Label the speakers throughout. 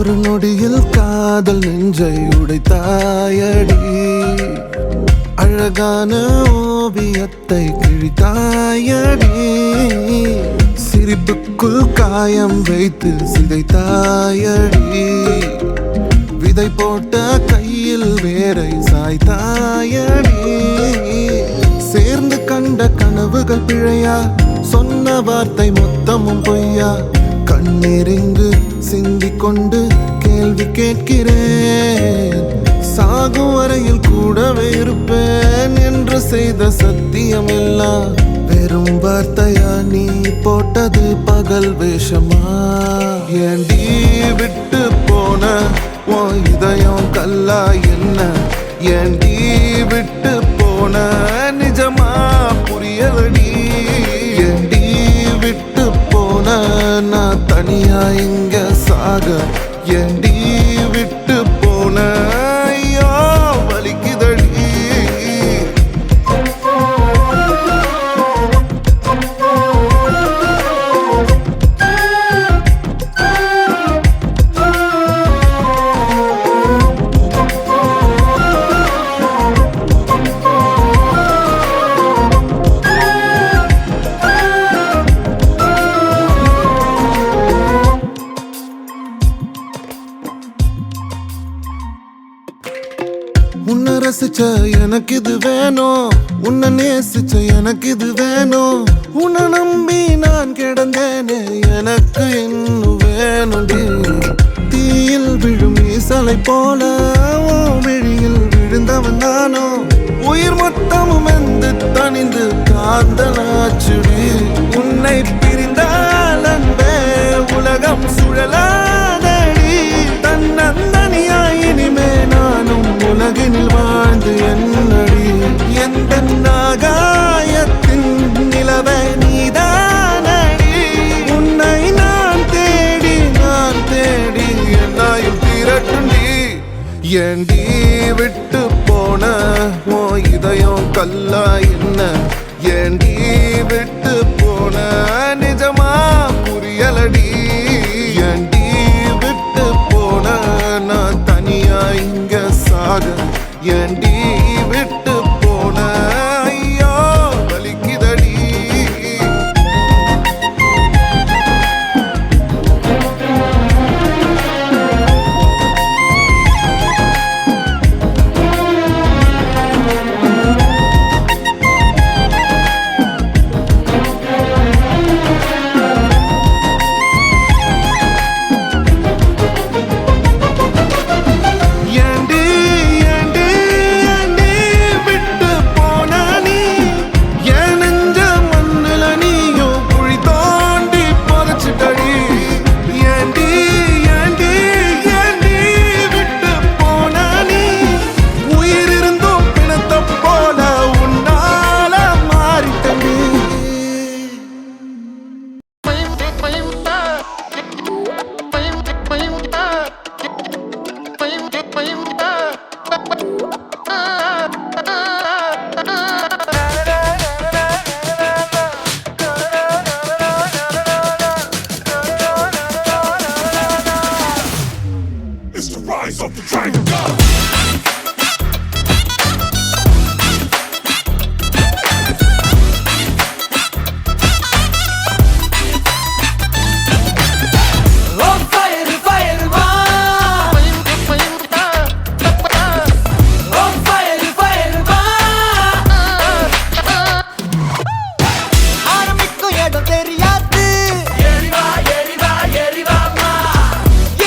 Speaker 1: ஒரு நொடியில் காதல் நெஞ்சை உடைத்தாயடி. அழகான ஓவியத்தை கிழித்தாயடி. சிரிப்புக்குள் காயம் வைத்து சிதைத்தாயடி. விதை போட்ட கையில் வேரை சாய்த்தாயடி. சேர்ந்து கண்ட கனவுகள் பிழையா, சொன்ன வார்த்தை மொத்தமும் பொய்யா. கண்ணீரிங்கு சிந்திக் கொண்டு கேள்வி கேட்கிறேன். சாகும் வரையில் கூடவே இருப்பேன் என்று செய்த சத்தியம் எல்லாம் வெறும் வார்த்தையா? நீ போட்டது பகல் வேஷமா? ஏண்டி விட்டு போன உன் இதயம் கல்லா என்ன? ஏண்டி விட்டு போன நிஜமா புரியலடி. ஏண்டி விட்டு போன நான் தனியா இங்க சாக? ஏண்டி விட்டு போன ஐயோ வலிக்குதடி. உன்னை ரசிச்ச எனக்கு இது வேணும், உன்னை நேசிச்ச எனக்கு இது வேணும். உன்னை நம்பி நான் கிடந்தேனே எனக்கு இன்னும் வேணும்டி. தீயில் விழும் ஈசலை போல விழியில் விழுந்தவன் நானோ. உயிர் மொத்தமும் வந்து தனிந்து காந்தலாச்சுடி. உன்னை பிரிந்தால் அன்பே உலகம் சுழலாதடி. தன்னந்தனியாய் இனிமே நானும் உலகினில் வாழ்ந்து என்னடி. எந்த நாகாயத்தின் நிலவை நீதானடி. உன்னை நான் தேடி என்னாயும் திரட்டுண்டி. ஏண்டி விட்டு போன உன் இதயம் கல்லா என்ன? ஏண்டி விட்டு போன நிஜமா புரியலடி. ஏண்டி விட்டு போன நான் தனியா இங்க சாக? ஏண்டி விட்டு போன ஐயோ வலிக்குதடி.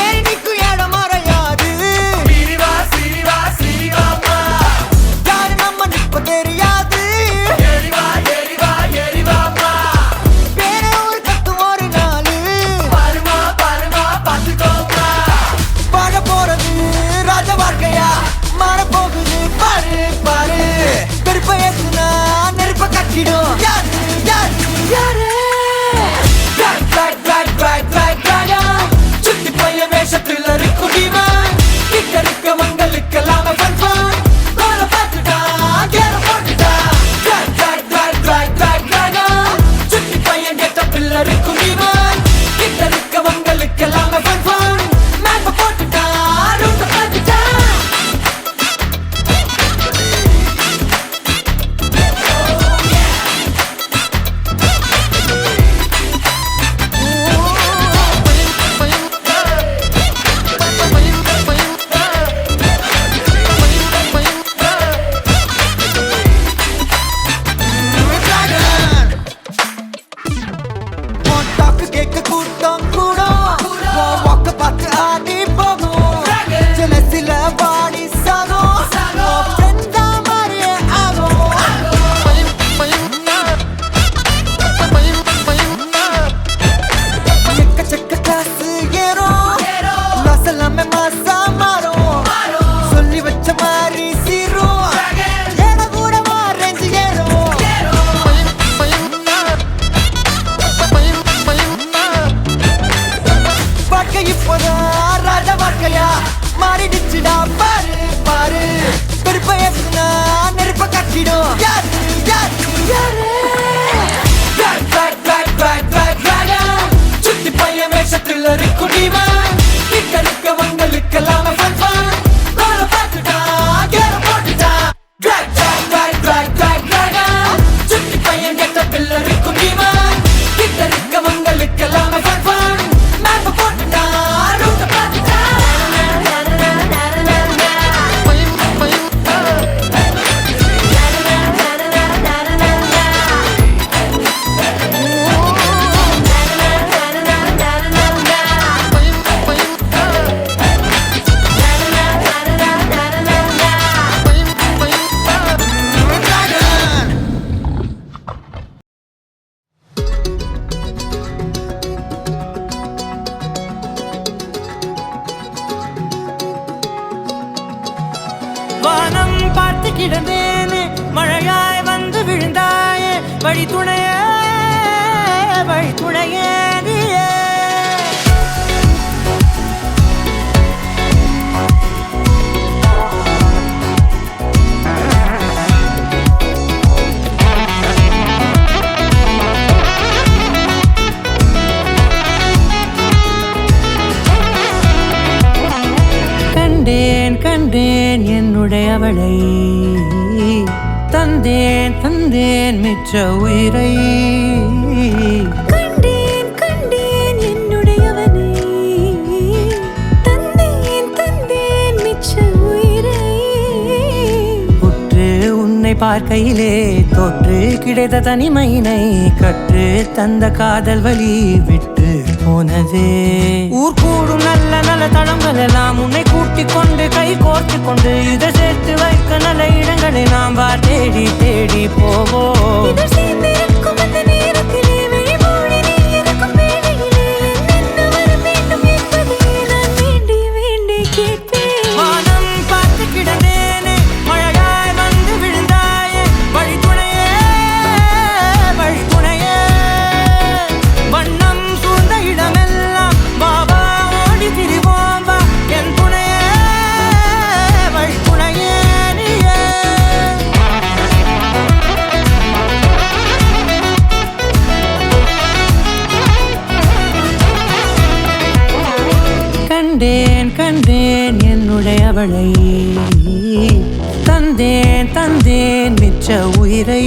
Speaker 2: ஏறி நிக்கும் இடம் மறையாது. போத ராஜ வாழ்க்கையா மாறிடுச்சுடா பாரு பாரு பெருப்ப ஏத்துனா நெருப்ப கட்டிடும் யாரு யாரு யாரு சுத்தி பையன் வேஷத்துல இருக்குடிமா கிட்ட இருக்கவங்களுக்கெல்லாம் சுத்தி பையன் கெட்ட பிள்ளை இருக்குடிமா கிட்ட இருக்கவங்களுக்கெல்லாம் மேப்ப போட்டுட்டா ரூட்ட பார்த்துட்டா
Speaker 3: வானம் பார்த்து கிடந்தேனே மழையாய் வந்து விழுந்தாயே வழி துணையே நீயே கண்டேன் கண்டேன் என்னுடையவளை தந்தேன் தந்தேன் மிச்ச உயிரை
Speaker 4: கண்டேன் கண்டேன் என்னுடையவனை தந்தேன் தந்தேன் மிச்ச உயிரை
Speaker 3: உற்று உன்னை பார்க்கையிலே தோற்று கிடைத்த தனிமையினை கற்று தந்த காதல் வழி விட்டு போனதே ஊர் கூடும் நல்ல நல்ல தளங்கள் எல்லாம் உன்னை கூட்டிக் கொண்டு கை கோர்த்து கொண்டு இதை சேர்த்து வைக்க நல்ல இடங்களை நாம் தேடி தேடி போவோம்
Speaker 4: இதழ் சேர்ந்திருக்கும் அந்த நேரத்திலே விழிமூடி நீ இருக்கும் வேளையிலே என்ன வர வேண்டும் என்பதை நான் வேண்டி வேண்டி கேட்பேன்
Speaker 3: வானம் பார்த்து கிடந்தேனே மழையாய் வந்து விழுந்தாயே வழி துணையே வண்ணம் சூழ்ந்த இடமெல்லாம் பாபா ஓடி திரிவோம் வா என் துணையே வழி துணையே நீயே கண்டேன் கண்டேன் என்னுடையவளை தந்தேன் தந்தேன் மிச்ச உயிரை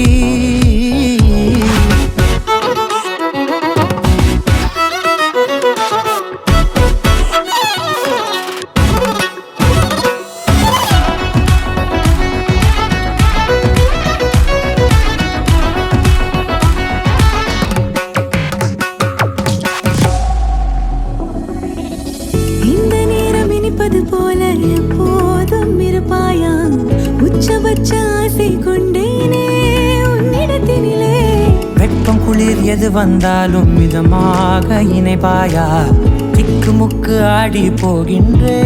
Speaker 4: இந்த நேரம் இனிப்பது போல எப்போதும் இருப்பாயா உச்சபட்ச ஆசை கொண்டேனே உன்னிடத்தினிலே
Speaker 3: வெப்பம் குளிர் எது வந்தாலும் மிதமாக இணைப்பாயா திக்கு முக்கு ஆடி போகின்றே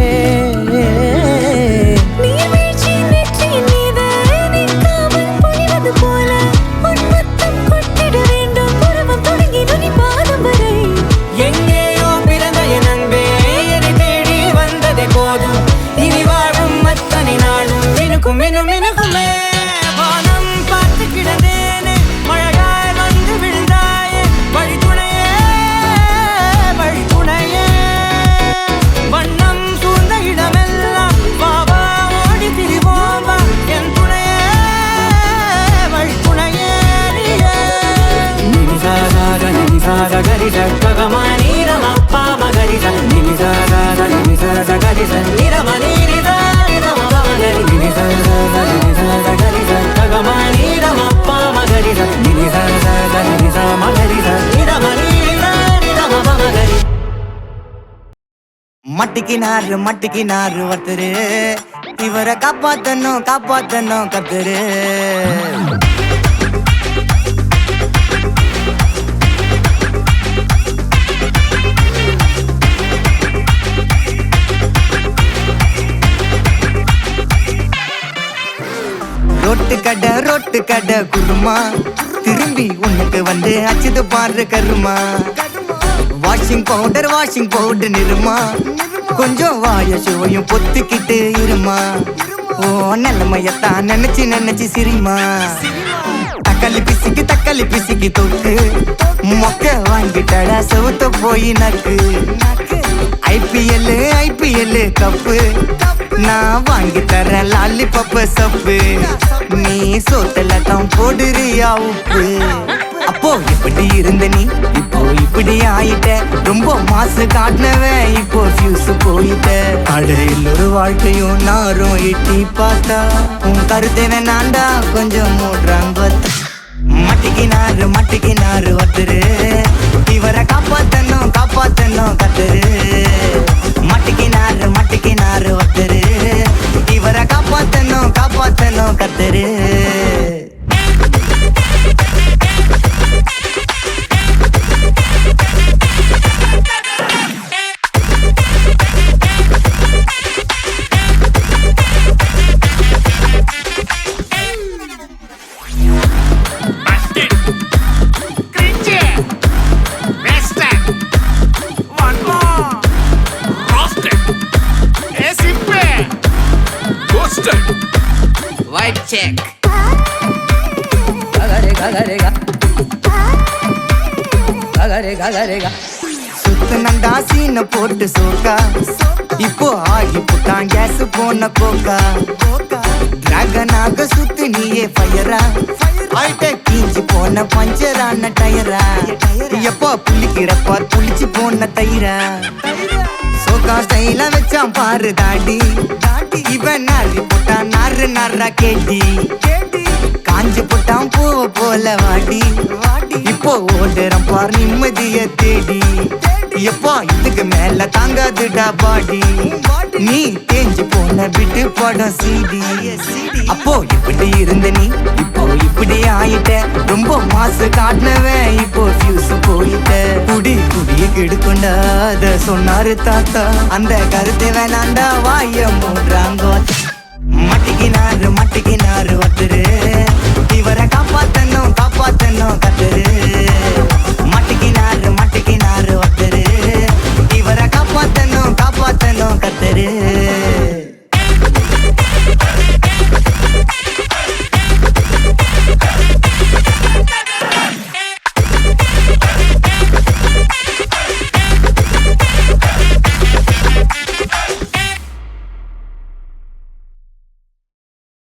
Speaker 4: நீர்வீழ்ச்சியின் நெற்றியின் மீது நிற்காமல் பொழிவது போல உன் முத்தம் கொட்டிட வேண்டும் பருவம் தொடங்கி நுனி பாதம் வரை
Speaker 3: எங்கேயோ பிறந்த என் அன்பே என்னை தேடி வந்ததே போதும் இனி வாழும் அத்தனை நாளும் மினுக்கும் மினுக்குமே வானம் பார்த்து கிடந்தேனே மழையாய் வந்து விழுந்தாயே வழி துணையே வண்ணம் சூழ்ந்த இடமெல்லாம் பாபா ஓடி திரிவோம் வா என் துணையே வழி துணையே நீயே நினிசாக கரிச ககமானீரம் அப்பா மகரிச நினிசாக கரிச நிரமணீரித நிரமகரி நினிசாக கரிச ககமானீரம் அப்பா மகரிச நினிசாக மகரிச நிரமணீரித நிரமகரி
Speaker 2: மட்டிக்கினாரு ஒருத்தரு இவரை காப்பாத்தணும் கத்துரு ரோட்டு கடை குருமா திரும்பி உனக்கு வந்து அச்சுது பாரு கருமா வாஷிங் பவுடர் நிறுமா கொஞ்சம் வாய சுவையும் பொத்துக்கிட்டு இருமா ஓ நிலைமையத்தான் நினைச்சு சிரிமா தக்காளி பிசிக்கு தொக்கு மொக்க வாங்கிட்டடா செவுத்த போய் நக்கு ஐபிஎல் கப்பு நான் வாங்கி தரேன் லாலிபப்பு சப்பு நீ சோத்துல தான் போடுறியா உப்பு அப்போ இப்படி இருந்த நீ இப்போ இப்படி ஆயிட்ட ரொம்ப மாசு காட்டினவன் இப்போ ஃபியூஸ் போயிட்ட அடையில் ஒரு வாழ்க்கையும் நாரும் எட்டி பார்த்தா உன் கருத்தை வேணாண்டா கொஞ்சம் மூடுறாங்க மட்டிக்கினாரு ஒருத்தரு இவரை காப்பாத்தணும் கத்துரு மட்டிக்கினாரு ஒருத்தரு இவரை காப்பாத்தணும் கத்துரு
Speaker 3: White check.
Speaker 2: சுத்தனண்டா சீன போட்டு சோக்கா இப்போ ஆகி புட்டான் கேஸ் போன கோக்கா டிராகனாக சுத்து நீயே ஃபயரா ஆயிட்ட கீஞ்சி போன பஞ்சரான டயரா எப்போ புளிக்கிறப்பா புளிச்சு போன தயிரா சோக்கா ஸ்டைல வச்சான் பாரு தாடி இவன் நாரி போட்டான் நாரா கேட்டி காஞ்சி போட்டான் பூவ போல வாடி இப்போ ஓடுறான் பார் நிம்மதிய தேடி எப்பா இதுக்கு மேல தாங்காதுடா பாடி நீ தேஞ்சு போன விட்டு படம் சீடி அப்போ இப்படி இருந்த நீ இப்போ இப்படி ஆயிட்ட ரொம்ப மாசு காட்டினவன் இப்போ ஃபியூஸ் போயிட்ட குடிய கெடுக்கொண்டா அத சொன்னாரு தாத்தா அந்த கருத்தை வேணாண்டா வாய மூடுறாங்க மட்டிக்கினாரு ஒருத்தரு இவரை காப்பாத்தணும்